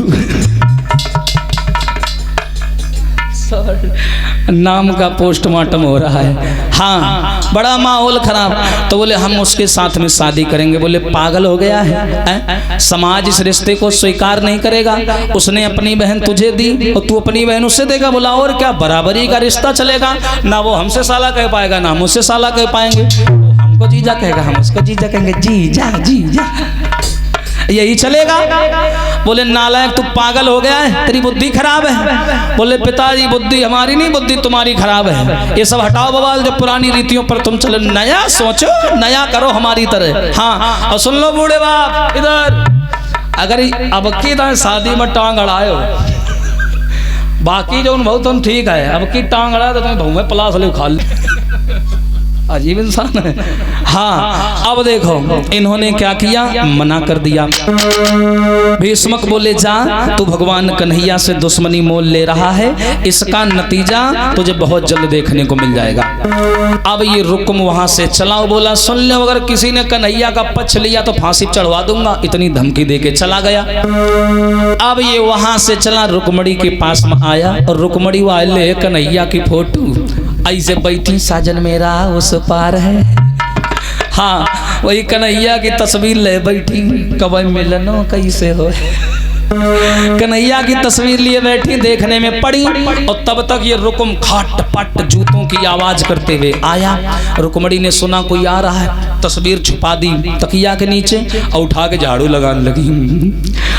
नाम का पोस्टमार्टम हो रहा है। हाँ, बड़ा माहौल खराब। तो बोले हम उसके साथ में शादी करेंगे। बोले पागल हो गया है? समाज इस रिश्ते को स्वीकार नहीं करेगा। उसने अपनी बहन तुझे दी और तू अपनी बहन उससे देगा। बोला और क्या, बराबरी का रिश्ता चलेगा ना। वो हमसे साला कह पाएगा ना हम उससे साला कह पाएंगे। वो हमको जीजा कहेगा, हम उसको जीजा कहेंगे। जीजा जीजा यही चलेगा। बोले नालायक तू पागल हो गया है, तेरी बुद्धि खराब है। बोले पिताजी बुद्धि हमारी नहीं, बुद्धि तुम्हारी खराब है। ये सब हटाओ बवाल, जो पुरानी रीतियों पर तुम चलो, नया सोचो, नया करो हमारी तरह। हाँ, और सुन लो बूढ़े बाप इधर, अगर अब की तरह शादी में टांग अड़ाए, बाकी जो बहुत तुम ठीक है, अब की टांग अड़ाए तो तुम्हें बहु में पलास ले खा ले। अजीब इंसान है। हाँ, अब देखो इन्होंने क्या किया, मना कर दिया। भीष्मक बोले जा, तू भगवान कन्हैया से दुश्मनी मोल ले रहा है, इसका नतीजा तुझे बहुत जल्द देखने को मिल जाएगा। अब ये रुकुम वहां से चला, बोला सुन लो, अगर किसी ने कन्हैया का पक्ष लिया तो फांसी चढ़वा दूंगा, इतनी धमकी देके चला गया। अब ये वहां से चला, रुकमणी के पास में आया और रुकमणी वाले कन्हैया की फोटो ऐसे बैठी साजन मेरा उस पार है। हाँ वही कन्हैया की तस्वीर ले बैठी, कब मिलनो कैसे हो। कन्हैया की तस्वीर लिए बैठी, देखने में पड़ी और तब तक ये रुकुम खट पट जूतों की आवाज करते हुए आया। रुकमणी ने सुना कोई आ रहा है, तस्वीर छुपा दी तकिया के नीचे और उठा के झाड़ू लगाने लगी।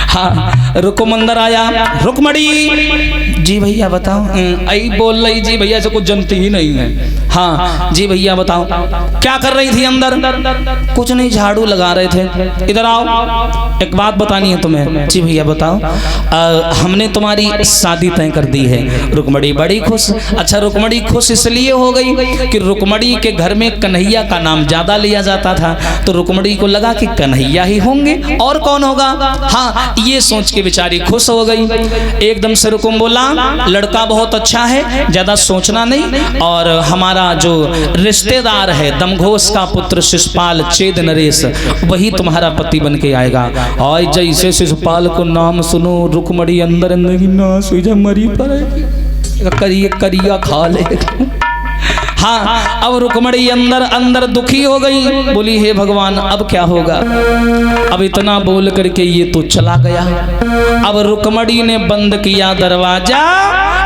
हाँ रुकुम अंदर आया। रुकमणी जी भैया बताओ। आई बोल रही जी भैया से कुछ जनती ही नहीं है। हाँ जी भैया बताओ क्या कर रही थी अंदर। कुछ नहीं झाड़ू लगा रहे थे। इधर आओ एक बात बतानी है तुम्हें। जी भैया बताओ। हमने तुम्हारी शादी तय कर दी है। रुकमणी बड़ी खुश। अच्छा रुकमणी खुश इसलिए हो गई कि रुकमणी के घर में कन्हैया का नाम ज्यादा लिया जाता था, तो रुकमणी को लगा कि कन्हैया ही होंगे और कौन होगा। हाँ ये सोच के बेचारी खुश हो गई। एकदम से रुकुम बोला लड़का बहुत अच्छा है, ज्यादा सोचना नहीं, और हमारा जो रिश्तेदार है दमघोष का पुत्र शिशुपाल चेद नरेश वही तुम्हारा पति बन के आएगा। और जैसे शिशुपाल को नाम सुनो रुकमणी अंदर अंदर की नाश हुई जा मरी पर करिया खा ले। हाँ अब रुकमणी अंदर अंदर दुखी हो गई, बोली हे भगवान अब क्या होगा। अब इतना बोल करके ये तो चला गया। अब रुकमणी ने बंद किया दरवाजा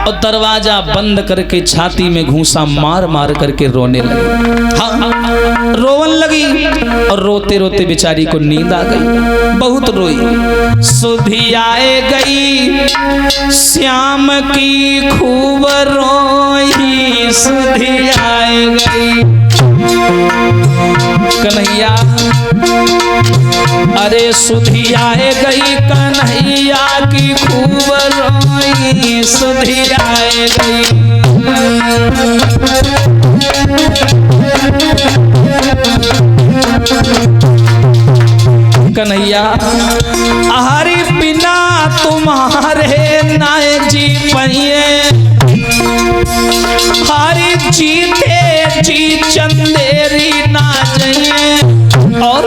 और दरवाजा बंद करके छाती में घूंसा मार मार करके रोने लगी। हाँ रोवन लगी और रोते रोते बेचारी को नींद आ गई, बहुत रोई। सुधी आए गई श्याम की खूब रोई, सुधी आए गई कन्हैया। अरे सुधी आए गई कन्हैया की खूब रोई, सुधी आए गई। कन्हैया हरि बिना तुम्हारे नाय जी पहिए, हरि जीते जी चंदेरी ना जाइए। और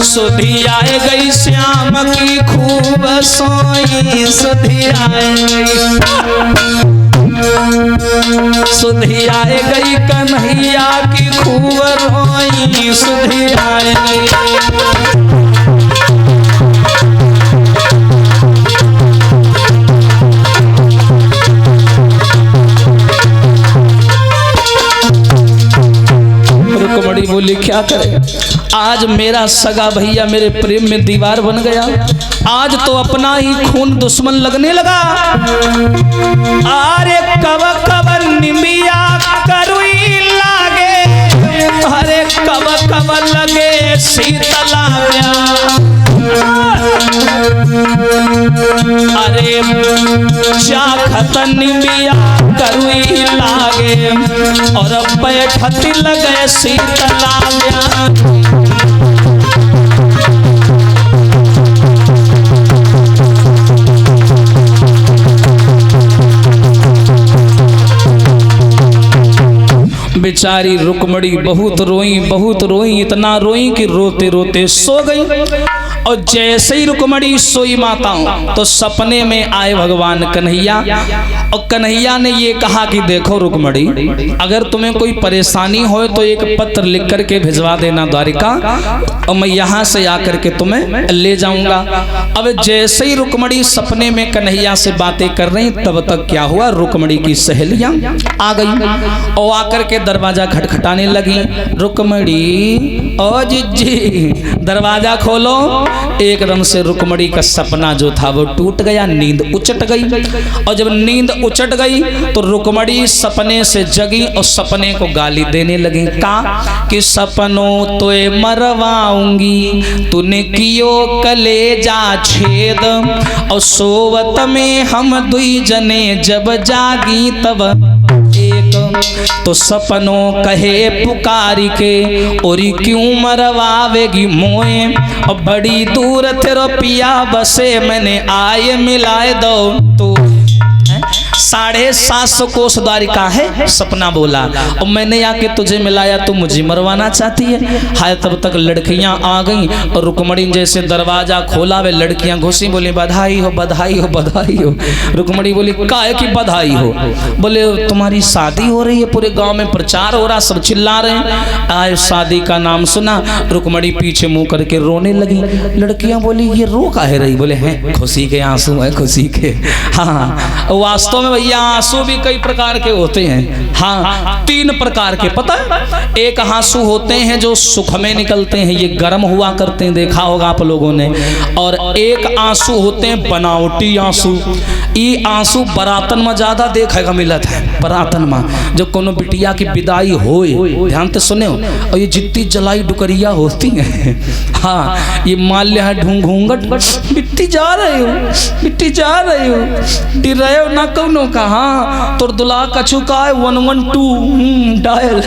सुधी आए गई श्याम की खूब सोई, सुधी आए गई, सुधी आए गई कन्हैया की खूब रोई, सुधी आए गई। रुकमणी बोली क्या करे, आज मेरा सगा भैया मेरे प्रेम में दीवार बन गया, आज तो अपना ही खून दुश्मन लगने लगा। अरे कब कब निमिया करुई लागे, अरे कब कब लगे शीतला अरे चाखत निमिया करुई लागे और बैठत लगे शीतला। बेचारी रुकमणी बहुत रोई, इतना रोई कि रोते रोते सो गई। और जैसे ही रुकमणी सोई माताओं तो सपने में आए भगवान कन्हैया, और कन्हैया ने ये कहा कि देखो रुकमणी अगर तुम्हें कोई परेशानी हो तो एक पत्र लिख करके भिजवा देना द्वारिका, और मैं यहाँ से आकर के तुम्हें ले जाऊंगा। अब जैसे ही रुकमणी सपने में कन्हैया से बातें कर रही तब तक क्या हुआ, रुकमणी की सहेलियां आ गई और आकर के दरवाजा खटखटाने लगी। रुकमणी ओ जी दरवाजा खोलो। एकदम से रुकमणी का सपना जो था वो टूट गया, नींद उचट गई। और जब नींद उचट गई तो रुकमणी सपने से जगी और सपने को गाली देने लगी। का कि सपनों तो मरवाऊंगी, तूने कियो कलेजा छेद, और सोवत में हम दुई जने जब जागी तब एक, तो सपनों कहे पुकारी के और क्यों मरवावेगी मोए, और बड़ी दूर तेरो पिया बसे मैंने आए मिलाए दो तो 750 कोस द्वारिका है सपना बोला, और मैंने आके तुझे मिलाया, तू मुझे मरवाना चाहती है। हाय तब तक लड़कियां आ गईं और रुक्मणी जैसे दरवाजा खोला वे लड़कियां घुसी, बोली बधाई हो बधाई हो बधाई हो। रुक्मणी बोली काहे की बधाई हो? बोले तुम्हारी शादी हो रही है, पूरे गांव में प्रचार हो रहा, सब चिल्ला रहे हैं। आए शादी का नाम सुना, रुक्मणी पीछे मुंह करके रोने लगी। लड़कियां बोली ये रो काहे रही? बोले हैं खुशी के आंसू है, खुशी के। हाँ वास्तव में भैया आंसू भी कई प्रकार के होते हैं। हाँ 3 प्रकार के पता है। एक आंसू होते हैं जो सुख में निकलते हैं, ये गर्म हुआ करते हैं, देखा होगा आप लोगों ने। और एक आंसू होते हैं बनावटी आंसू। ये आंसू बरातन में ज्यादा देखा मिलत है। बरातन में जो कोनो बिटिया की विदाई होए, ध्यान से सुने, और ये जितनी जलाई डुकरिया होती हैं, हाँ ये माल्य है ढूंघूंगट, मिट्टी जा रहे हो, मिट्टी जा रहे हो, डिर रहे हो ना कौनो का। हाँ तोर दुला कछु का 112 डायल।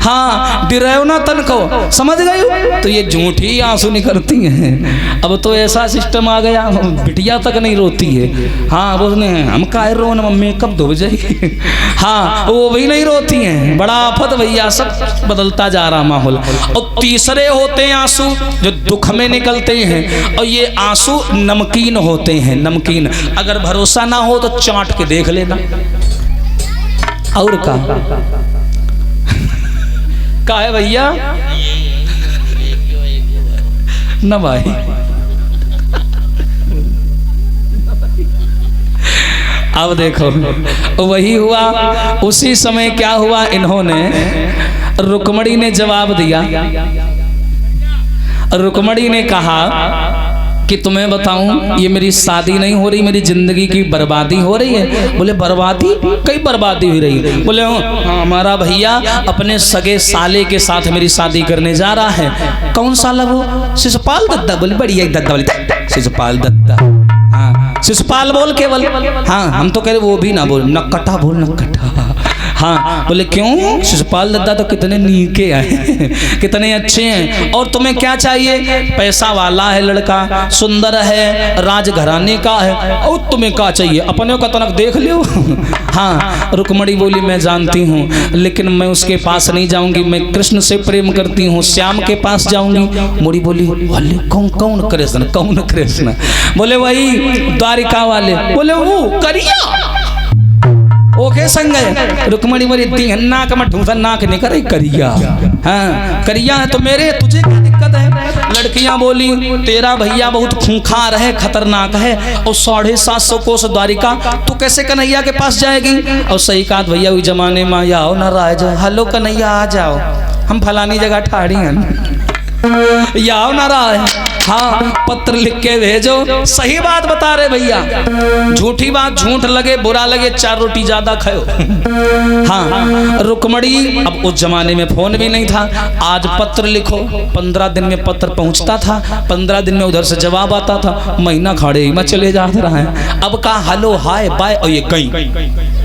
हाँ डिर रहे हो ना तन को, समझ गए हो? तो ये झूठी आंसू निकलती हैं। अब तो ऐसा सिस्टम आ गया, बिटिया तक नहीं रोती है। हाँ बोलने हम काहे रो ना, मेकअप धो जाए। हाँ वो भी नहीं रोती हैं। बड़ा आफत भैया, सब बदलता जा रहा माहौल। और तीसरे होते हैं आंसू जो दुख में निकलते हैं, और ये आंसू नमकीन होते हैं, नमकीन। अगर भरोसा ना हो तो चाट के देख लेना। और का है भैया न भाई, अब देखो वही हुआ। उसी समय क्या हुआ, इन्होंने रुक्मणी ने जवाब दिया। रुक्मणी ने कहा कि तुम्हें बताऊं ये मेरी शादी नहीं हो रही, मेरी जिंदगी की बर्बादी हो रही है। बोले बर्बादी? कई बर्बादी हो रही है? बोले हाँ हमारा भैया अपने सगे साले के साथ मेरी शादी करने जा रहा है। कौन साला वो? शिशुपाल दत्ता। बोले बढ़िया दत्ता, बोले शिशुपाल दत्ता। हाँ शिशुपाल बोल केवल। हाँ हम तो कह रहे वो भी ना बोल, नक्कटा बोल, नक्कटा। हाँ बोले क्यों? शिशुपाल दत्ता तो कितने नीके हैं, कितने अच्छे हैं। और तुम्हें क्या चाहिए? पैसा वाला है लड़का, सुंदर है, राजघराने का है। और तुम्हें क्या चाहिए? अपने का तनक देख लो। हाँ रुक्मणी बोली मैं जानती हूँ, लेकिन मैं उसके पास नहीं जाऊंगी, मैं कृष्ण से प्रेम करती हूँ, श्याम के पास जाऊंगी। मोड़ी बोली कौन कौन कृष्ण, कौन कृष्ण? बोले वही द्वारिका वाले। बोले वो करिया ओके संग है। रुक्मणी बोली इतनी नाक में ढूंढा, नाक नहीं करे करिया। हाँ करिया है तो मेरे तुझे क्या दिक्कत है? लड़कियां बोली तेरा भैया बहुत खूंखार है, खतरनाक है, और 750 कोस द्वारिका, तू कैसे कन्हैया के पास जाएगी? और सही कहा भैया उस जमाने में आओ ना राज, हेलो कन्हैया आ जाओ, हम फलानी जगह ठाड़ी हैं, आओ ना राज। हाँ पत्र लिख के भेजो। सही बात बता रहे भैया, झूठी बात झूठ लगे बुरा लगे, 4 रोटी ज्यादा खाओ। हाँ रुक्मणी, अब उस जमाने में फोन भी नहीं था, आज पत्र लिखो 15 दिन में पत्र पहुंचता था, 15 दिन में उधर से जवाब आता था, महीना खड़े ही में चले जा रहा है। अब कहा हेलो हाय बाय, और ये कहीं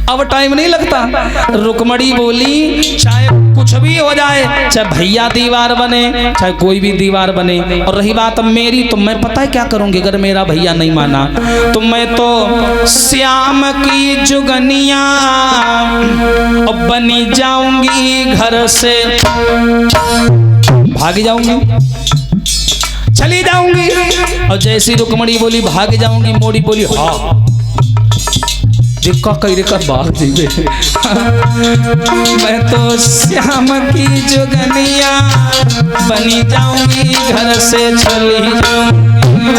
अब टाइम नहीं लगता। रुक्मणी बोली चाहे कुछ भी हो जाए, चाहे भैया दीवार बने, चाहे कोई भी दीवार बने, और रही बात मेरी, तो मैं पता है क्या करूंगी अगर मेरा भैया नहीं माना? तो मैं तो श्याम की जुगनिया बनी जाऊंगी, घर से भाग जाऊंगी, चली जाऊंगी। और जैसी रुक्मणी बोली भाग जाऊंगी, मोड़ी बोली हाँ जिक्का कई का बाग जीवे। मैं तो श्याम की जुगनिया बनी जाऊंगी, घर से चली जाऊंगी।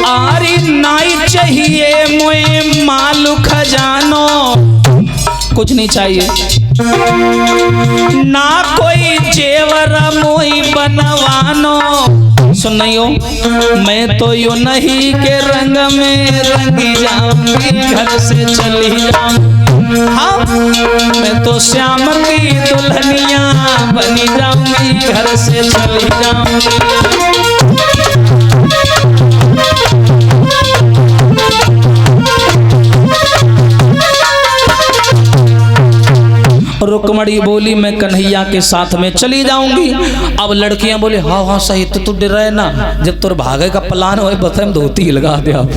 आरी नाई चाहिए मोए मालू खजानो, कुछ नहीं चाहिए ना कोई जेवर मोई बनवानो। सुनियो मैं तो यो नहीं के रंग में रंगी जाऊंगी, घर से चली जाऊंगी। हाँ मैं तो श्याम की दुल्हनिया बनी जाऊंगी, घर से चली जाऊंगी। रुक्मणी बोली मैं कन्हैया के साथ में चली जाऊंगी। अब लड़कियां बोले हाँ हाँ सही, तो तू डर रहे ना, जब तुर भागे का प्लान हो बस हम धोती ही लगा दे आप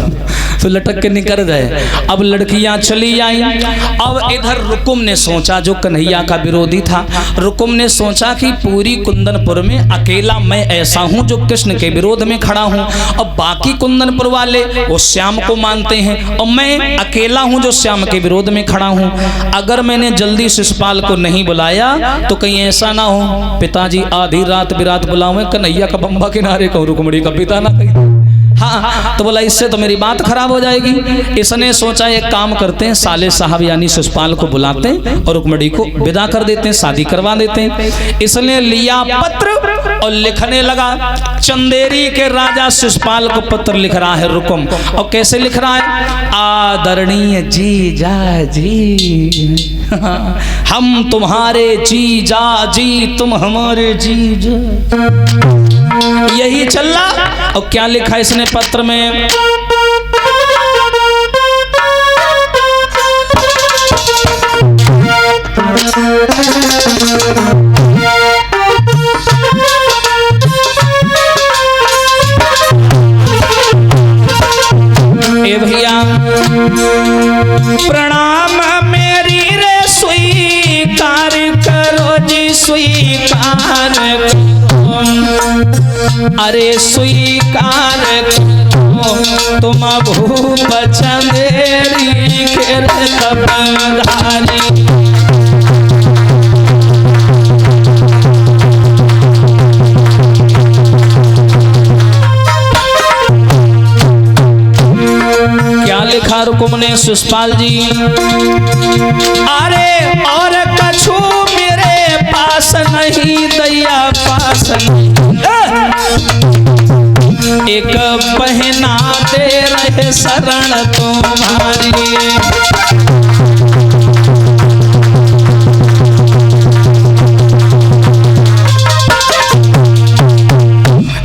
तो लटक के निकल गए। अब लड़कियां चली आई। अब इधर रुकुम ने सोचा, जो कन्हैया का विरोधी था, रुकुम ने सोचा कि पूरी कुंदनपुर में अकेला मैं ऐसा हूं जो कृष्ण के विरोध में खड़ा हूं, और बाकी कुंदनपुर वाले वो श्याम को मानते हैं, और मैं अकेला हूं जो श्याम के विरोध में खड़ा हूं। अगर मैंने जल्दी शिशुपाल को नहीं बुलाया तो कहीं ऐसा ना हो पिताजी आधी रात बिरात बुलावे कन्हैया का बम्बा किनारे कहूं रुक्मणी का पिता ना कहीं। हाँ, तो बोला इससे तो मेरी बात खराब हो जाएगी। इसने सोचा एक काम करते हैं, साले साहब यानी शिशुपाल को बुलाते हैं और रुक्मणी को विदा कर देते हैं, शादी करवा देते हैं। इसने लिया पत्र और लिखने लगा। चंदेरी के राजा शिशुपाल को पत्र लिख रहा है रुकुम, और कैसे लिख रहा है? आदरणीय जीजा जी, हम तुम्हारे जीजा जी, तुम हमारे जीजा, यही चल रहा। और क्या लिखा इसने पत्र में? ए भैया प्रणाम मेरी रे स्वीकार करो जी, स्वीकार करो, अरे स्वीकार करो तुम भूप चंदेरी के तबधारी। क्या लिखा रुकुम ने? शिशुपाल जी, अरे और कछु मेरे पास नहीं, दैया पास नहीं, एक बहना दे रहे शरण तुम्हारी।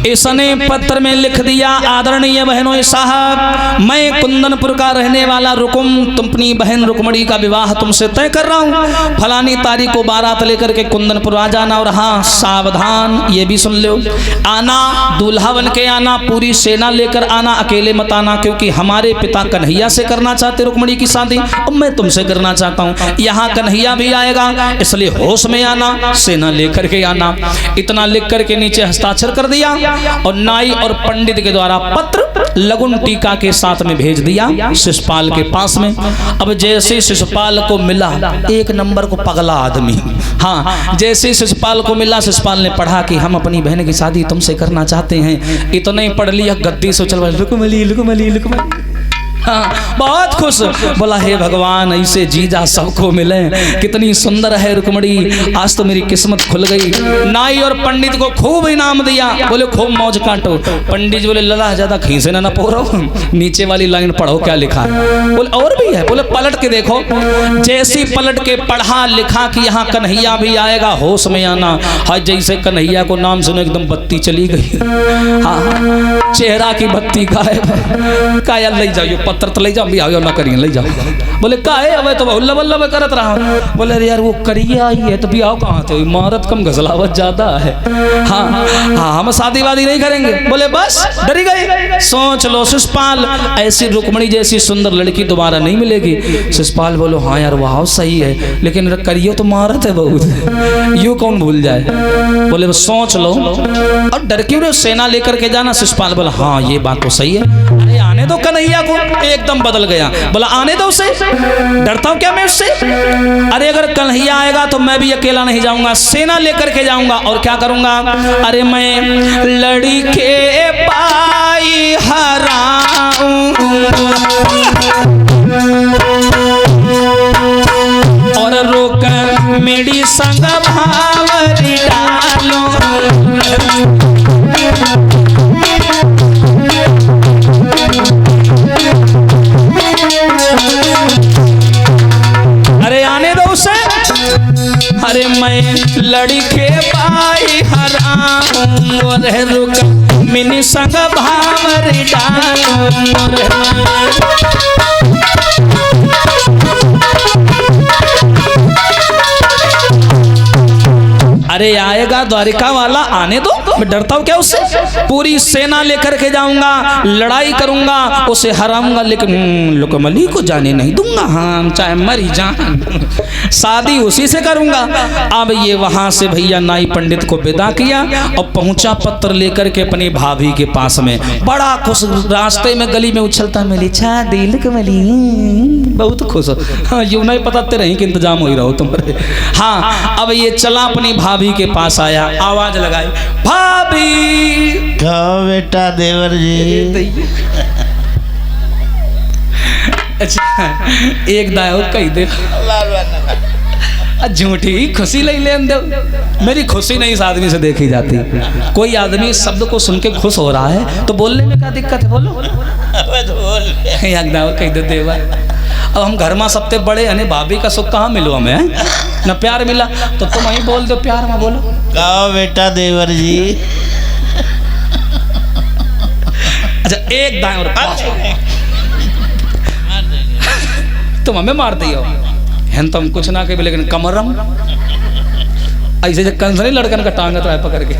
इसने पत्र में लिख दिया, आदरणीय बहनों साहब, मैं कुंदनपुर का रहने वाला रुकुम अपनी बहन रुक्मणी का विवाह तुमसे तय कर रहा हूँ। फलानी तारीख को बारात लेकर के कुंदनपुर आ जाना, और हाँ सावधान ये भी सुन लो, आना दूल्हा बन के आना, पूरी सेना लेकर आना, अकेले मत आना, क्योंकि हमारे पिता कन्हैया से करना चाहते रुक्मणी की शादी, और मैं तुमसे करना चाहता हूँ। यहाँ कन्हैया भी आएगा, इसलिए होश में आना, सेना लेकर के आना। इतना लिख करके नीचे हस्ताक्षर कर दिया और नाई और पंडित के द्वारा पत्र लगुन टीका के साथ में भेज दिया शिशुपाल के पास में। अब जैसे शिशुपाल को मिला, एक नंबर को पगला आदमी, हाँ, जैसे शिशुपाल को मिला, शिशुपाल ने पढ़ा कि हम अपनी बहन की शादी तुमसे करना चाहते हैं। इतना ही पढ़ लिया, गद्दी से चल रुक्मणी रुक्मणी रुक्मणी, हाँ, बहुत खुश। बोला हे भगवान ऐसे जीजा सबको मिले, कितनी सुंदर है रुक्मणी, आज तो मेरी किस्मत खुल गई। नाई और पंडित को खूब इनाम दिया, बोले खूब मौज काटो। पंडित जी बोले लला ज्यादा खींचे ना पोरो, नीचे वाली लाइन पढ़ो क्या लिखा। बोले और भी है, बोले पलट के देखो। जैसी पलट के पढ़ा, लिखा कि यहाँ कन्हैया भी आएगा, होश में आना। हाँ, जैसे कन्हैया को नाम सुनो एकदम बत्ती चली गई, हाँ, चेहरा की बत्ती गायब। काया ले जाइयो पत्थर तो ले जाओ, भी आओ ना करिए ले जाओ। बोले काहे अब तो हुल्ला बल्ला में करत रहा। बोले अरे यार वो करिया ही है तो भी आओ कहाँ थे, इमारत कम घसलावत ज्यादा है। हाँ हाँ, हम शादी वादी नहीं करेंगे। बोले बस डरी गए। सोच लो शिशुपाल, ऐसी रुक्मणी जैसी सुंदर लड़की दोबारा नहीं मिलेगी। शिशुपाल बोलो हाँ यार वाह सही है, लेकिन करियो तो मारत है बहुत, यूं कौन भूल जाए। बोले सोच लो, और डर क्यों सेना लेकर के जाना। शिशुपाल बोला हाँ ये बात तो सही है। अरे आने दो कन्हैया को, एकदम बदल गया। बोला आने दो उसे, डरता हूं क्या मैं उससे। अरे अगर कन्हैया आएगा तो मैं भी अकेला नहीं जाऊंगा, सेना लेकर के जाऊंगा। और क्या करूंगा, अरे मैं लड़ी के पाई हराऊं और रोक मेरी संग भावरी डालो। अरे आने दो उसे, अरे मैं लड़ी के पाई हराऊं और रुक मिनी संग भावरी डालो। अरे आएगा द्वारिका वाला, आने दो, मैं डरता हूँ क्या उससे? पूरी सेना लेकर के जाऊंगा, लड़ाई करूंगा, उसे हराऊंगा, लेकिन लुकमली को जाने नहीं दूंगा। हाँ, चाहे मरी जान, शादी उसी से करूंगा। अब ये वहां से भैया नाई पंडित को विदा किया और पहुंचा पत्र लेकर के अपनी भाभी के पास में। बड़ा खुश, रास्ते में गली में उछलता, मिली छा दिल कमली, बहुत खुश। हाँ, यूं नहीं पता तेरे कि इंतजाम हो ही रहो तुम्हारे। हाँ, अब ये चला अपनी भाभी के पास आया, आवाज लगाई, भाभी। कहो बेटा देवर जी। अच्छा, एक दायो कही दे, झूठी खुशी ले लेन दो। मेरी खुशी नहीं इस आदमी से देखी जाती। कोई आदमी शब्द को सुन के खुश हो रहा है तो बोलने में क्या दिक्कत है? बोलो, कही दे देवर। अब हम घर में सबसे बड़े हैं, भाभी का सुख कहाँ मिलो हमें? न प्यार मिला तो तुम वहीं बोल दो प्यार में। बोलो, कहो बेटा देवर जी। अच्छा, एक दाएं और तुम हमें मार दियो हैं, तो हम कुछ ना कहे, लेकिन कमरम ऐसे जब कंस नहीं लड़कन का टांग तो है पकड़ के।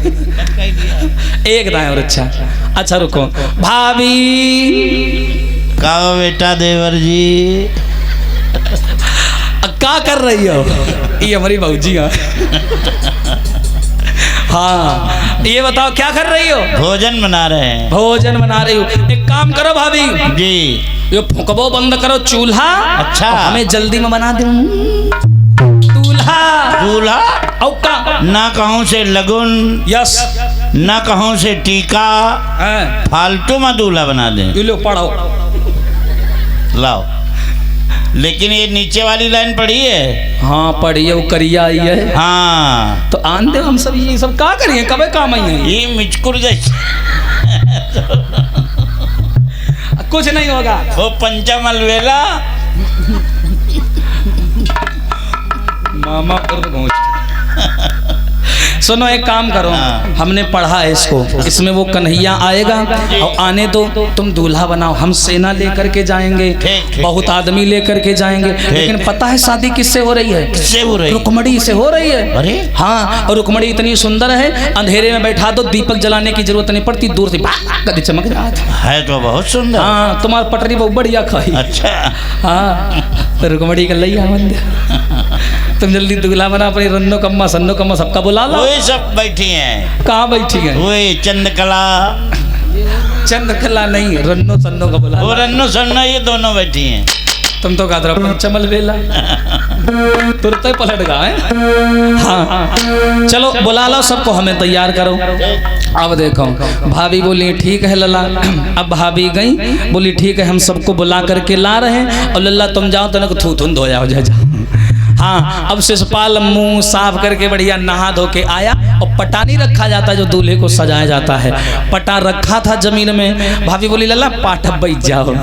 एक दाएं और अच्छा रुको, भाभी। कहो बेटा देवर जी। क्या कर रही हो? ये हमारी भाऊजी है। हाँ, ये बताओ क्या कर रही हो? भोजन बना रहे हैं। भोजन बना रही हो। एक काम करो भाभी जी, ये फुकबो बंद करो चूल्हा। अच्छा, हमें जल्दी में बना दूं दूल्हा। दूल्हा औका ना कहूँ से लगुन, यस, ना कहूँ से टीका, फालतू में दूल्हा बना दें। ये लो पढ़ो, लाओ। लेकिन ये नीचे वाली लाइन पढ़ी है? हाँ पढ़ी है, वो करिया आई है। हाँ, तो आन दे, हम सब ये सब क्या करिए, कब काम आई है? ये मिचकुर जैसे कुछ नहीं होगा। वो पंचम अलवेला मामा पर पहुंच। सुनो, एक काम करो, हमने पढ़ा है इसको, इसमें वो कन्हैया आएगा और आने दो, तुम दूल्हा बनाओ, हम सेना लेकर के जाएंगे, बहुत आदमी लेकर के जाएंगे। लेकिन पता है शादी किससे हो रही है? किससे हो रही है? रुक्मणी से हो रही है। अरे हाँ, और रुक्मणी इतनी सुंदर है, अंधेरे में बैठा दो, दीपक जलाने की जरूरत नहीं पड़ती, दूर से कभी चमक जाती है। तो बहुत सुंदर। हाँ, तुम्हारी पटरी बहुत बढ़िया खाई। अच्छा, हाँ, तो रुक्मणी का लैया तुम जल्दी दूल्हा बना, अपनी रन्नो कम्मा सन्नो कम्मा सबका बुला लो। वही सब बैठी हैं। कहाँ बैठी है? वही चंद्रकला, चंद्रकला नहीं, रन्नो सन्नो का बुला। वो रन्नो सन्नो ये दोनों बैठी हैं। तुम तो कहते रहो पंचमल वेला, तुरंत ही पलट गया है। हाँ, चलो बुला लो सबको, हमें तैयार करो। अब देखो, भाभी बोली ठीक है लला। अब भाभी गई, बोली ठीक है, हम सबको बुला करके ला रहे हैं, और लल्ला तुम जाओ तो ना थू थुन धो जाओ, जा। हाँ, अब शिशुपाल मुंह साफ करके बढ़िया नहा धो के आया, और पटा नहीं रखा जाता जो दूल्हे को सजाया जाता है, पटा रखा था जमीन में। भाभी बोली लल्ला पाठ बैठ जाओ।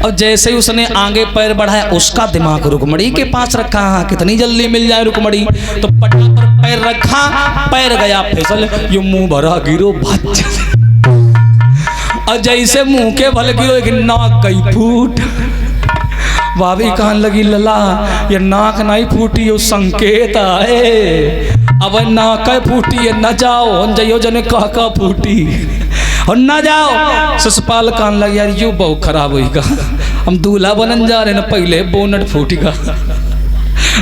और जैसे ही उसने आगे पैर बढ़ाया, उसका दिमाग रुक्मणी के पास रखा। हाँ, कितनी जल्दी मिल जाए रुक्मणी, तो पटा पर पैर रखा, पैर गया फिसल, यो मुंह भरा गिरो भज, और जैसे मुंह के भल गिरो एक नाक गई फूट। भाभी कहने लगी लला ये नाक नहीं फूटी, ये संकेत है। अब नाक फूटी है, न जाओ, हम जाइयो जने कह फूटी और न जाओ। शिशुपाल कहने लगी यार यू बहुत खराब होगा, हम दूल्हा बनन जा रहे ना, पहले बोनट फूटेगा।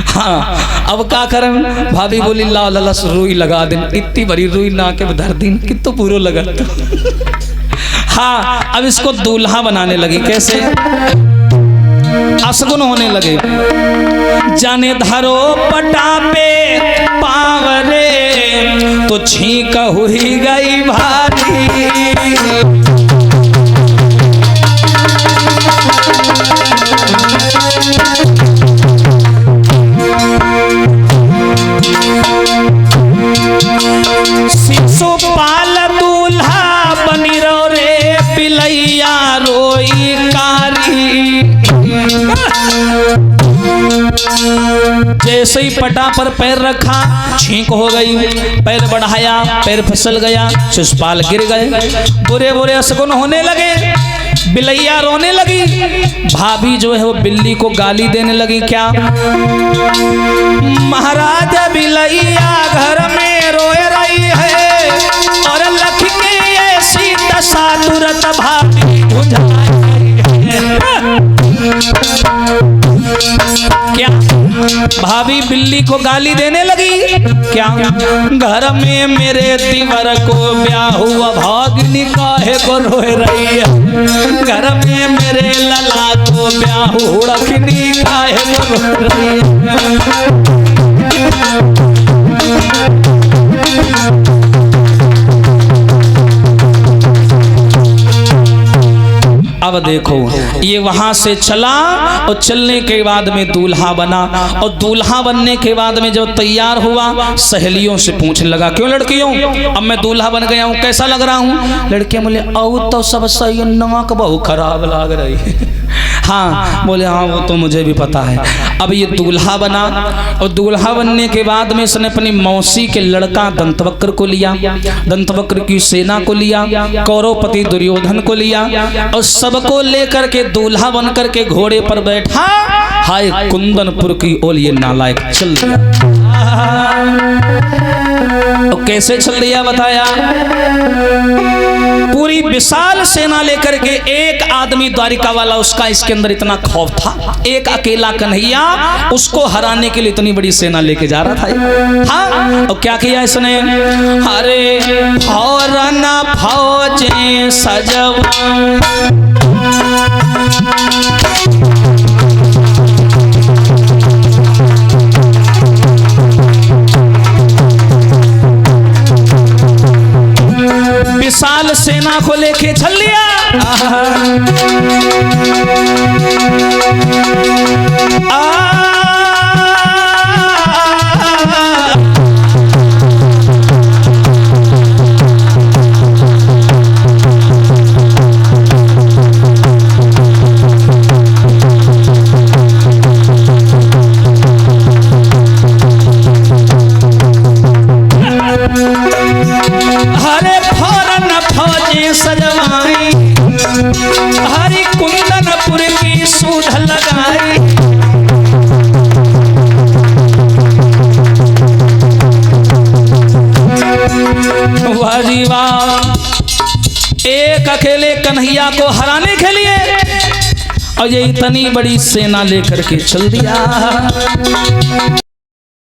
हाँ, अब क्या करें? भाभी बोली ला लला रुई लगा दे, इतनी बड़ी रुई नाक के धर दी कि तो पूरा लगा। हाँ, अब इसको दूल्हा बनाने लगी। कैसे? असगुन होने लगे, जाने धरो पटा पे पावरे, तो छींक हुई गई भारी। शिशुपाल दूल्हा बनी रो रे, पिलैया रोई कारी। जैसे ही पटा पर पैर रखा, छींक हो गई, पैर बढ़ाया, पैर फिसल गया, शिशुपाल गिर गए। बुरे बुरे असगुन होने लगे, बिलैया रोने लगी। भाभी जो है वो बिल्ली को गाली देने लगी। क्या? महाराज बिलैया घर में रोए रही है और लख की ऐसी दशा तुरंत भाभी क्या भाभी बिल्ली को गाली देने लगी। क्या घर में मेरे दीवर को ब्याह हुआ भागनी काहे को रोए रही है। घर में मेरे लला को ब्याह हुड़कनी काहे को रोए रही है। अब देखो ये वहां से चला और चलने के बाद में दूल्हा बना और दूल्हा बनने के बाद में जब तैयार हुआ सहेलियों से पूछने लगा, क्यों लड़कियों अब मैं दूल्हा बन गया हूँ कैसा लग रहा हूँ। लड़कियां बोले औ तो सब सही, नाक बहुत खराब लग रही है। हाँ बोले हाँ वो तो मुझे भी पता है। अब ये दूल्हा बना और दूल्हा बनने के बाद में उसने अपनी मौसी के लड़का दंतवक्र को लिया, दंतवक्र की सेना को लिया, कौरवपति दुर्योधन को लिया और सबको लेकर के दूल्हा बन करके घोड़े पर बैठा। हाय कुंदनपुर की ओर ये नालायक चल दिया। तो कैसे चल दिया बताया। पूरी विशाल सेना लेकर के एक आदमी द्वारिका वाला, उसका इसके अंदर इतना खौफ था, एक अकेला कन्हैया उसको हराने के लिए इतनी बड़ी सेना लेके जा रहा था। हाँ और क्या किया इसने, अरे फौरन फौजें सजवा विशाल सेना को लेके चल लिया। हरे फौरन फौजें सजवाई, हरि कुंदनपुर की सूध लगाई। वाह जी वाह, एक अकेले कन्हैया को हराने के लिए और ये इतनी बड़ी सेना लेकर के चल दिया।